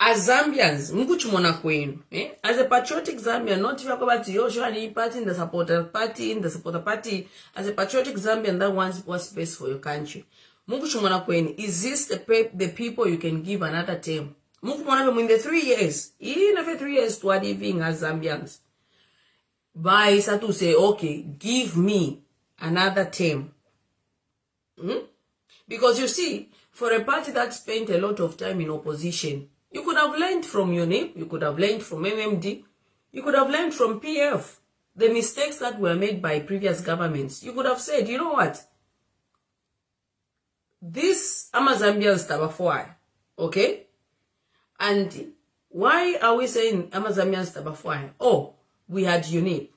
as Zambians, mkuchumona kwenu, as a patriotic Zambian, not if you're about to usually party in the supporter party, as a patriotic Zambian that wants what's best for your country. Mkuchumona kwenu, is this the people you can give another term? Mkuchumona in the 3 years, even after 3 years to living as Zambians. By Satu say, okay, give me another term. Because you see, for a party that spent a lot of time in opposition, you could have learned from UNIP, you could have learned from MMD, you could have learned from PF, the mistakes that were made by previous governments. You could have said, you know what? This Zambians tabafwai, okay? And why are we saying Zambians tabafwai? Oh, we had UNIP,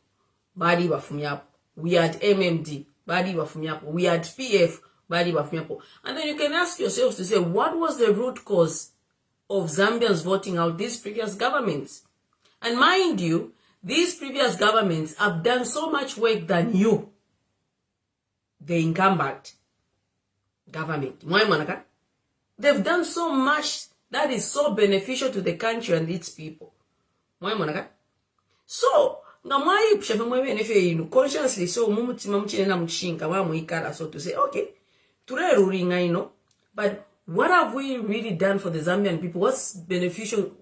badi bafumyapo. We had MMD, badi bafumyapo. We had PF, badi bafumyapo. And then you can ask yourselves to say, what was the root cause of Zambians voting out these previous governments? And mind you, these previous governments have done so much work than you, the incumbent government. They've done so much that is so beneficial to the country and its people. So, consciously, so so to say, okay, but what have we really done for the Zambian people? What's beneficial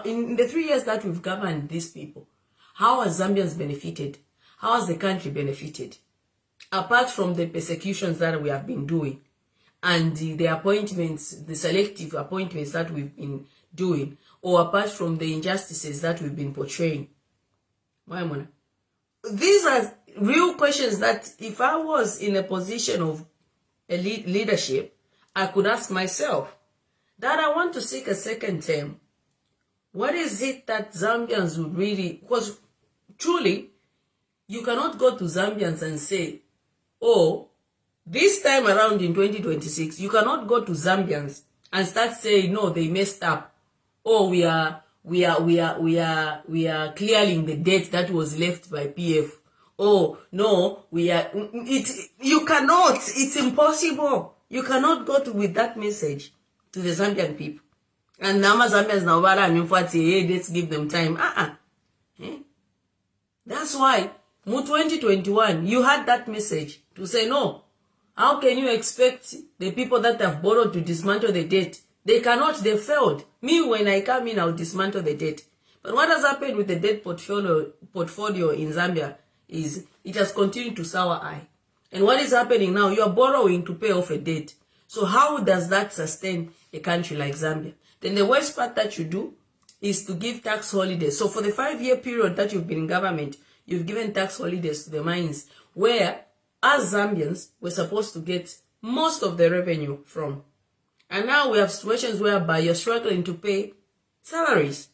in the 3 years that we've governed these people? How has Zambians benefited? How has the country benefited? Apart from the persecutions that we have been doing and the appointments, the selective appointments that we've been doing, or apart from the injustices that we've been portraying. These are real questions that if I was in a position of leadership, I could ask myself that I want to seek a second term. What is it that Zambians would really, because truly, you cannot go to Zambians and say, oh, this time around in 2026, you cannot go to Zambians and start saying, no, they messed up. Oh, we are clearing the debt that was left by PF. Oh, no, you cannot, it's impossible. You cannot go with that message to the Zambian people. And now Zambians now, hey, let's give them time. That's why, in 2021, you had that message to say, no, how can you expect the people that have borrowed to dismantle the debt? They cannot, they failed. Me, when I come in, I'll dismantle the debt. But what has happened with the debt portfolio in Zambia is it has continued to sour eye. And what is happening now, you are borrowing to pay off a debt. So how does that sustain a country like Zambia? Then the worst part that you do is to give tax holidays. So for the 5-year period that you've been in government, you've given tax holidays to the mines, where as Zambians, we're supposed to get most of the revenue from. And now we have situations whereby you're struggling to pay salaries.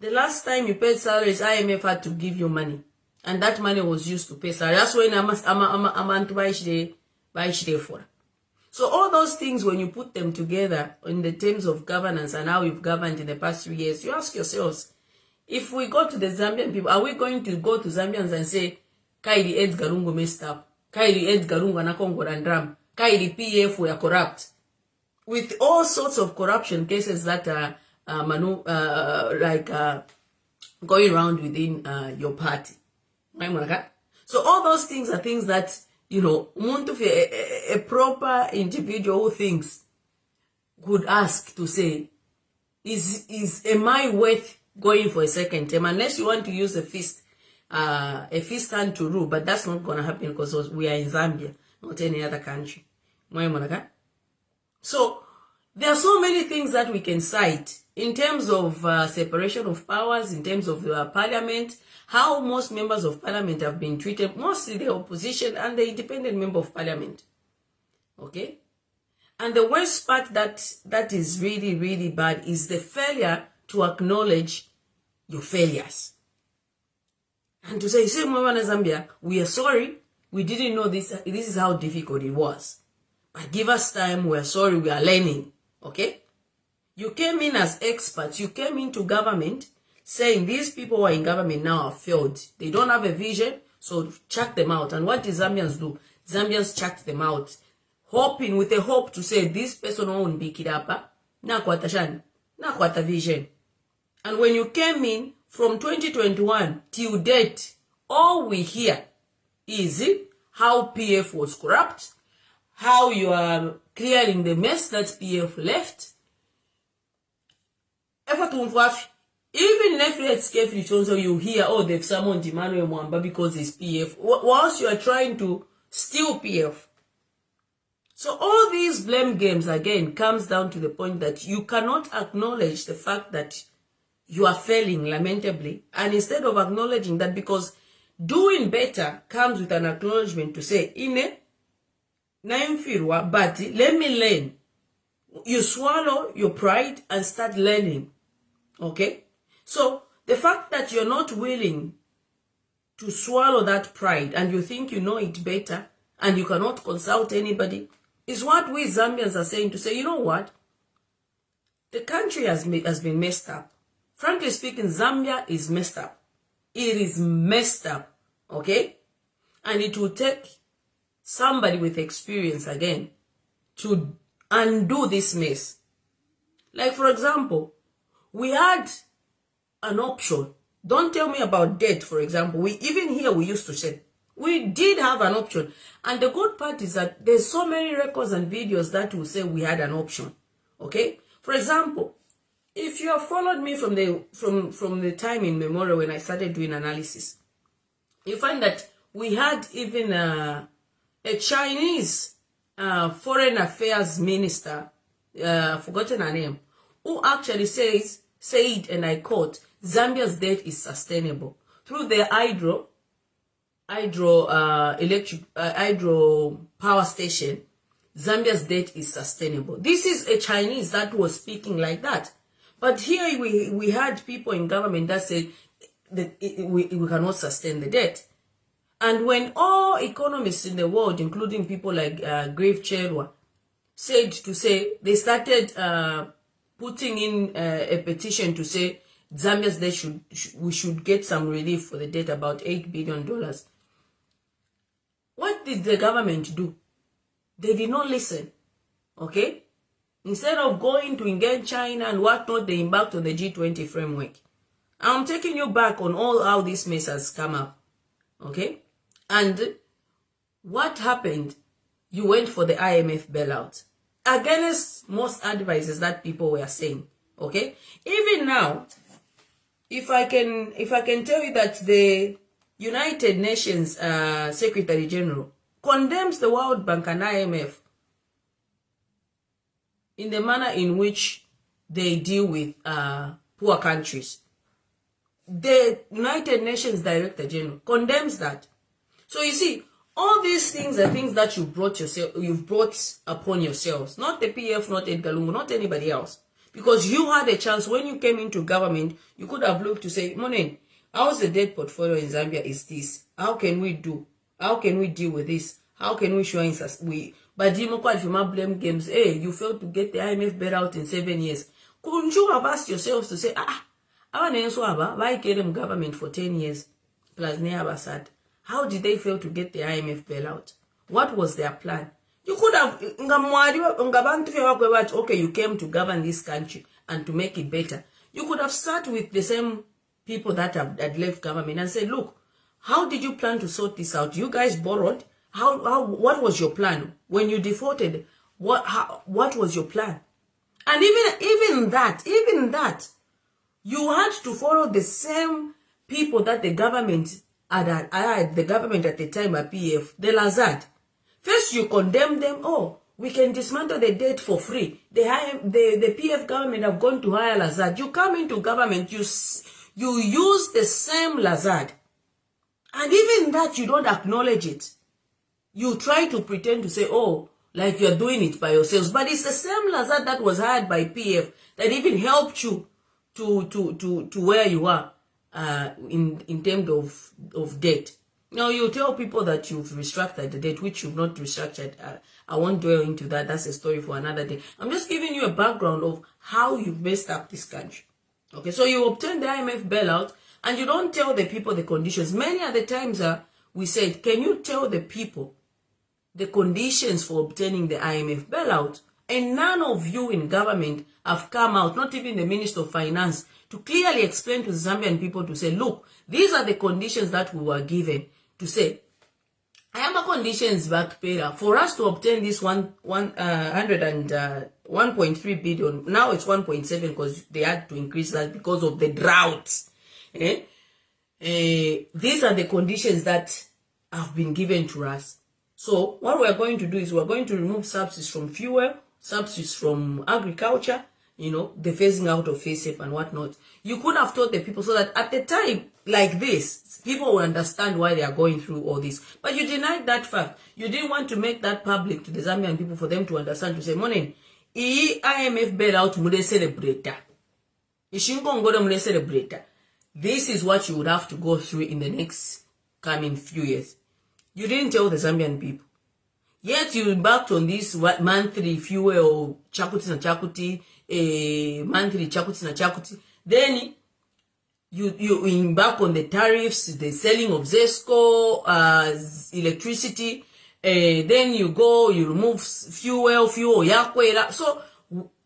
The last time you paid salaries, IMF had to give you money. And that money was used to pay salaries. That's when I'm to buy for. So all those things, when you put them together in the terms of governance and how we've governed in the past 3 years, you ask yourselves, if we go to the Zambian people, are we going to go to Zambians and say, Kairi Ed Garungo messed up, Kairi Ed Garungo Nakongo Randram, Kairi PF were corrupt, with all sorts of corruption cases that are going around within your party? So all those things are things that, you know, a proper individual who thinks could ask to say, am I worth going for a second term? Unless you want to use a fist hand to rule, but that's not going to happen because we are in Zambia, not any other country. So there are so many things that we can cite in terms of separation of powers, in terms of parliament, how most members of parliament have been treated, mostly the opposition and the independent member of parliament. Okay? And the worst part that is really, really bad is the failure to acknowledge your failures. And to say, Mwana Zambia, we are sorry, we didn't know this is how difficult it was. But give us time, we are sorry, we are learning. Okay? You came in as experts, you came into government saying these people who are in government now have failed. They don't have a vision, so chuck them out. And what did Zambians do? Zambians chucked them out, hoping with a hope to say this person won't be kidapa. Na kwa tashani. nakwata vision. And when you came in from 2021 till date, all we hear is how PF was corrupt, how you are clearing the mess that PF left. Even Netflix carefully also you hear, oh, they've summoned Emmanuel Mwamba because he's PF, whilst you are trying to steal PF. So all these blame games again comes down to the point that you cannot acknowledge the fact that you are failing lamentably, and instead of acknowledging that, because doing better comes with an acknowledgement to say, Ine, but let me learn. You swallow your pride and start learning. Okay? So the fact that you're not willing to swallow that pride and you think you know it better and you cannot consult anybody is what we Zambians are saying, to say, you know what? The country has been messed up. Frankly speaking, Zambia is messed up. It is messed up. Okay? And it will take somebody with experience again to undo this mess. Like, for example, we had an option. Don't tell me about debt, for example. Even here we used to say, we did have an option. And the good part is that there's so many records and videos that will say we had an option. Okay? For example, if you have followed me from the time in memorial when I started doing analysis, you find that we had even a Chinese foreign affairs minister, forgotten her name, who actually said, and I quote, Zambia's debt is sustainable. Through the hydro power station, Zambia's debt is sustainable. This is a Chinese that was speaking like that. But here we had people in government that said that we cannot sustain the debt. And when all economists in the world, including people like Grave Cherwa, they started putting in a petition to say Zambia's debt we should get some relief for the debt, about $8 billion. What did the government do? They did not listen. Okay? Instead of going to engage China and whatnot, they embarked on the G20 framework. I'm taking you back on all how this mess has come up. Okay? And what happened? You went for the IMF bailout against most advices that people were saying. Okay? Even now, if I can tell you that the United Nations Secretary General condemns the World Bank and IMF in the manner in which they deal with poor countries. The United Nations Director General condemns that. So you see, all these things are things that you've brought upon yourselves. Not the PF, not Edgar Lungu, not anybody else. Because you had a chance when you came into government, you could have looked to say, Monen, how's the debt portfolio in Zambia is this? How can we do? How can we deal with this? How can we show but if you blame games, hey, you failed to get the IMF bailout in 7 years. Couldn't you have asked yourselves to say, why came government for 10 years? Plus Neabasad. How did they fail to get the IMF bailout? What was their plan? You could have, okay, you came to govern this country and to make it better. You could have sat with the same people that had left government and said, look, how did you plan to sort this out? You guys borrowed. What was your plan? When you defaulted, what was your plan? And even that, you had to follow the same people that the government had the government at the time at PF, the Lazard. First you condemn them, oh, we can dismantle the debt for free. The PF government have gone to hire Lazard. You come into government, you use the same Lazard. And even that, you don't acknowledge it. You try to pretend to say, oh, like you're doing it by yourselves. But it's the same Lazard that was hired by PF that even helped you to where you are in terms of debt. Now, you tell people that you've restructured the debt, which you've not restructured. I won't dwell into that. That's a story for another day. I'm just giving you a background of how you've messed up this country. Okay, so you obtain the IMF bailout, and you don't tell the people the conditions. Many other times we said, can you tell the people the conditions for obtaining the IMF bailout? And none of you in government have come out, not even the Minister of Finance, to clearly explain to the Zambian people to say, look, these are the conditions that we were given to say, I am a conditions back payer for us to obtain this 1.3 billion. Now it's 1.7 because they had to increase that because of the droughts. These are the conditions that have been given to us. So what we are going to do is we are going to remove subsidies from fuel, subsidies from agriculture, you know, the phasing out of FACEP and whatnot. You could have told the people so that at the time like this, people will understand why they are going through all this. But you denied that fact. You didn't want to make that public to the Zambian people for them to understand, to say, morning, IMF bailout mude celebrator. This is what you would have to go through in the next coming few years. You didn't tell the Zambian people. Yet you embarked on this monthly fuel chakuti na chakuti, monthly chakuti na chakuti. Then you embark on the tariffs, the selling of Zesco, electricity. Then you go, you remove fuel, yakwera. So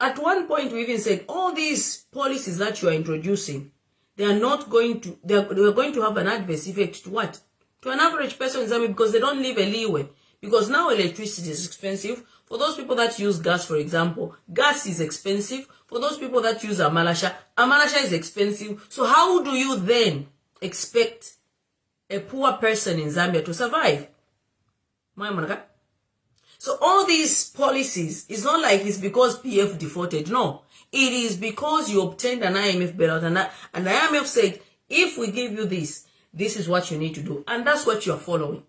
at one point we even said all these policies that you are introducing, they are not going to, they are going to have an adverse effect to what? To an average person in Zambia, because they don't leave a leeway. Because now electricity is expensive. For those people that use gas, for example, gas is expensive. For those people that use amalasha is expensive. So how do you then expect a poor person in Zambia to survive? So all these policies, it's not like it's because PF defaulted. No, it is because you obtained an IMF bailout, and the IMF said, if we give you this, this is what you need to do. And that's what you're following.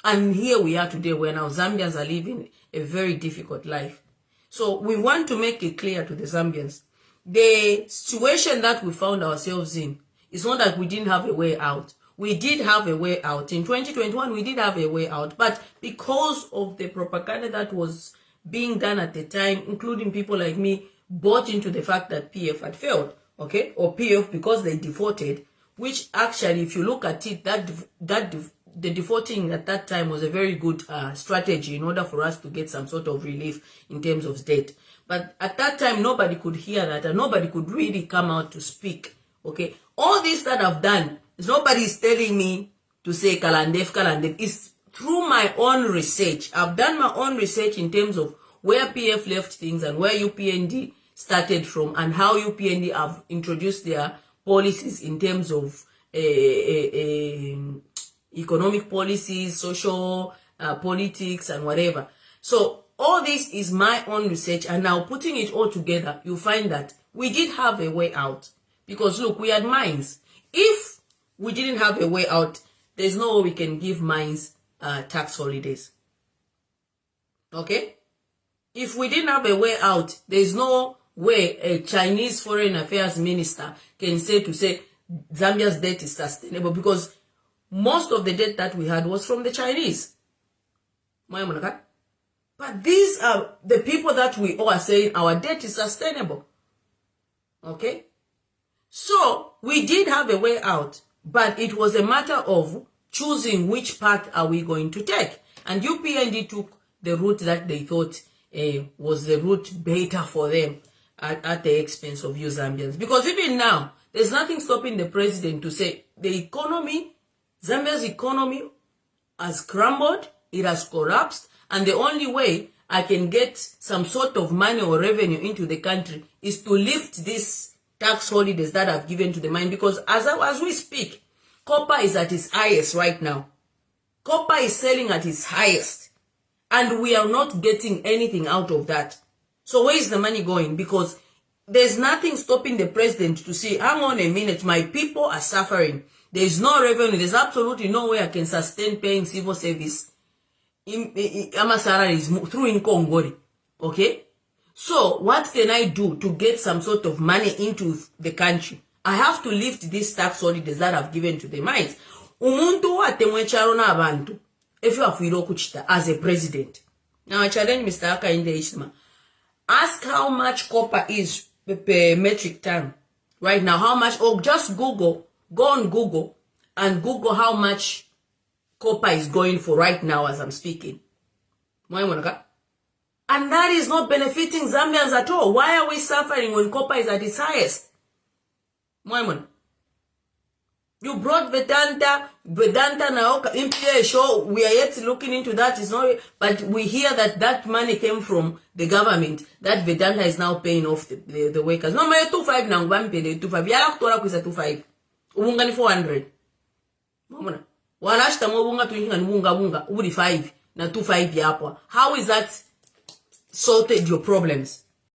And here we are today, where now Zambians are living a very difficult life. So we want to make it clear to the Zambians, the situation that we found ourselves in is not that we didn't have a way out. We did have a way out. In 2021, we did have a way out. But because of the propaganda that was being done at the time, including people like me, bought into the fact that PF had failed, okay? Or PF because they defaulted, which actually, if you look at it, the defaulting at that time was a very good strategy in order for us to get some sort of relief in terms of debt. But at that time, nobody could hear that, and nobody could really come out to speak, okay? All this that I've done, nobody is telling me to say Kalandef. It's through my own research. I've done my own research in terms of where PF left things and where UPND started from, and how UPND have introduced their policies in terms of economic policies, social politics, and whatever. So all this is my own research, and now putting it all together, you find that we did have a way out. Because look, we had mines. If we didn't have a way out, there's no way we can give mines tax holidays. Okay? If we didn't have a way out, there's no way a Chinese foreign affairs minister can say Zambia's debt is sustainable, because most of the debt that we had was from the Chinese. But these are the people that we all are saying our debt is sustainable. Okay? So we did have a way out, but it was a matter of choosing which path are we going to take. And UPND took the route that they thought was the route better for them at the expense of you Zambians. Because even now, there's nothing stopping the president to say the economy, Zambia's economy has crumbled, it has collapsed, and the only way I can get some sort of money or revenue into the country is to lift these tax holidays that I've given to the mine. Because as we speak, copper is at its highest right now. Copper is selling at its highest, and we are not getting anything out of that. So where is the money going? Because there's nothing stopping the president to say, hang on a minute, my people are suffering. There's no revenue. There's absolutely no way I can sustain paying civil service. My salary is through in Congo. Okay? So what can I do to get some sort of money into the country? I have to lift these tax holidays that I've given to the mines. Umuntu watemwecharo na abantu. If you have kuchita as a president. Now I challenge Mr. Akainde Ishma. Ask how much copper is per metric ton right now. How much? Or just Google. Go on Google and Google how much copper is going for right now as I'm speaking. And that is not benefiting Zambians at all. Why are we suffering when copper is at its highest? Moimon. You brought Vedanta now, MPA show, we are yet looking into that, it's not, but we hear that money came from the government, that Vedanta is now paying off the workers. No, my 2.5 now, 2.5, yala kutora kuisa 2.5, ubunga ni 400. Mamona, walashta mwabunga tuinga ni bunga, ubudi 5, na 2.5 yapwa. How is that sorted your problems?